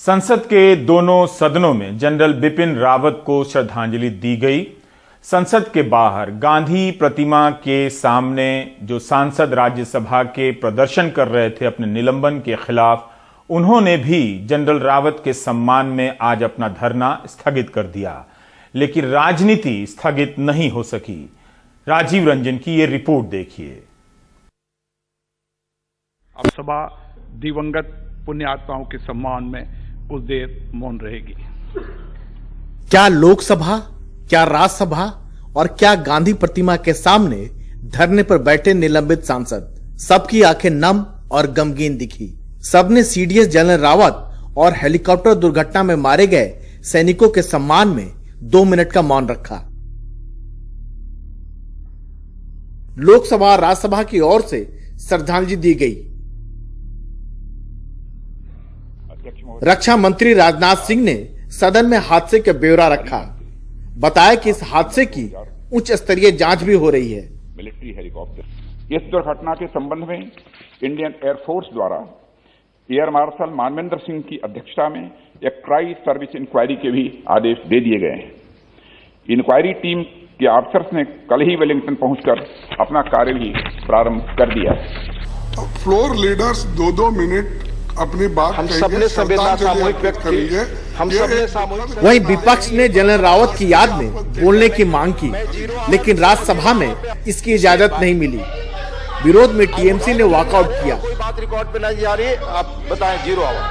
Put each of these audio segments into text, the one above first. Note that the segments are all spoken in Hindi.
संसद के दोनों सदनों में जनरल बिपिन रावत को श्रद्धांजलि दी गई। संसद के बाहर गांधी प्रतिमा के सामने जो सांसद राज्यसभा के प्रदर्शन कर रहे थे अपने निलंबन के खिलाफ, उन्होंने भी जनरल रावत के सम्मान में आज अपना धरना स्थगित कर दिया। लेकिन राजनीति स्थगित नहीं हो सकी। राजीव रंजन की ये रिपोर्ट देखिए। अब सभा दिवंगत पुण्य आत्माओं के सम्मान में कुछ देर मौन रहेगी। क्या लोकसभा, क्या राज्यसभा और क्या गांधी प्रतिमा के सामने धरने पर बैठे निलंबित सांसद, सबकी आंखें नम और गमगीन दिखी। सबने सीडीएस जनरल रावत और हेलीकॉप्टर दुर्घटना में मारे गए सैनिकों के सम्मान में 2 मिनट का मौन रखा। लोकसभा और राज्यसभा की ओर से श्रद्धांजलि दी गई। रक्षा मंत्री राजनाथ सिंह ने सदन में हादसे का ब्यौरा रखा। बताया कि इस हादसे की उच्च स्तरीय जांच भी हो रही है। मिलिट्री हेलीकॉप्टर इस दुर्घटना के संबंध में इंडियन एयरफोर्स द्वारा एयर मार्शल मानवेंद्र सिंह की अध्यक्षता में एक ट्राई सर्विस इंक्वायरी के भी आदेश दे दिए गए हैं। इंक्वायरी टीम के ऑफिसर्स ने कल ही वेलिंगटन पहुंचकर अपना कार्य भी प्रारंभ कर दिया है। फ्लोर लीडर्स 2-2 मिनट अपनी बात हम सबने संवेदना सामूहिक व्यक्त की। हम सबने सामूहिक। वहीं विपक्ष ने जनरल रावत की याद में बोलने की मांग की, लेकिन राज्यसभा में इसकी इजाजत नहीं मिली। विरोध में टीएमसी ने वॉकआउट किया। कोई बात रिकॉर्ड पे नहीं जा रही है, आप बताएं। 0 hour.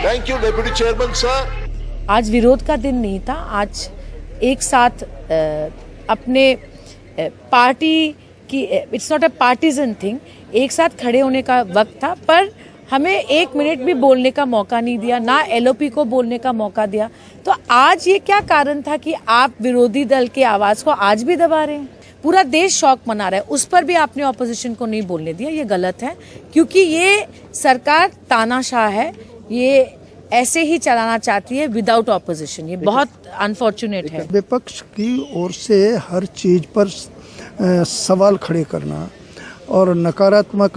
Thank you deputy chairman sir. आज विरोध का दिन नहीं था। आज एक साथ अपने पार्टी की, it's not a partisan thing, एक साथ खड़े होने का वक्त था। पर हमें 1 मिनट भी बोलने का मौका नहीं दिया, ना एलओपी को बोलने का मौका दिया। तो आज ये क्या कारण था कि आप विरोधी दल की आवाज को आज भी दबा रहे हैं? पूरा देश शौक मना रहा है, उस पर भी आपने ऑपोजिशन को नहीं बोलने दिया। ये गलत है, क्योंकि ये सरकार तानाशाह है, ये ऐसे ही चलाना चाहती है विदाउट ऑपोजिशन। ये बहुत अनफॉर्चुनेट है। विपक्ष की ओर से हर चीज पर सवाल खड़े करना और नकारात्मक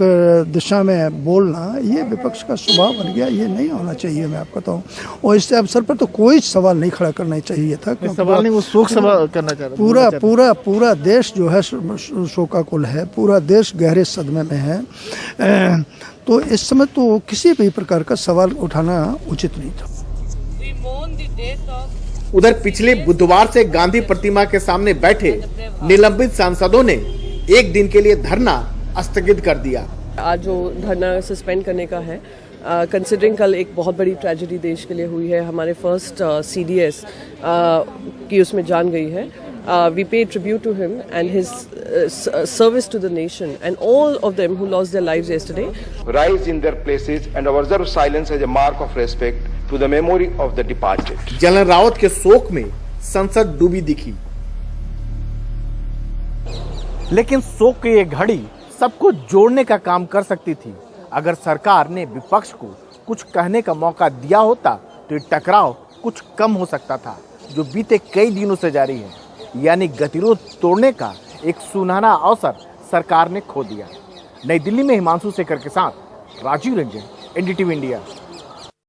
दिशा में बोलना, ये विपक्ष का स्वभाव बन गया। ये नहीं होना चाहिए, मैं आपको बताऊं। और इस अवसर पर तो कोई सवाल नहीं खड़ा करना चाहिए था। सवाल नहीं, वो शोक सवाल करना चाह रहा। पूरा देश जो है शोकाकुल है, पूरा देश गहरे सदमे में है। तो इस समय तो किसी भी प्रकार का सवाल उठाना उचित नहीं था। उधर पिछले बुधवार से गांधी प्रतिमा के सामने बैठे निलंबित सांसदों ने 1 दिन के लिए धरना स्थगित कर दिया। आज जो धरना सस्पेंड करने का है, कंसिडरिंग कल एक बहुत बड़ी ट्रेजेडी देश के लिए हुई है। हमारे फर्स्ट सीडीएस की उसमें जान गई है। We pay tribute to him and his service to the nation and all of them who lost their lives yesterday. Rise in their places and observe silence as a mark of respect to the memory of the departed. General Rawat के शोक में संसद डूबी दिखी, लेकिन शोक की ये घड़ी सबको जोड़ने का काम कर सकती थी। अगर सरकार ने विपक्ष को कुछ कहने का मौका दिया होता तो ये टकराव कुछ कम हो सकता था, जो बीते कई दिनों से जारी है। यानी गतिरोध तोड़ने का एक सुनहरा अवसर सरकार ने खो दिया। नई दिल्ली में हिमांशु शेखर के साथ राजीव रंजन, एनडीटीवी इंडिया।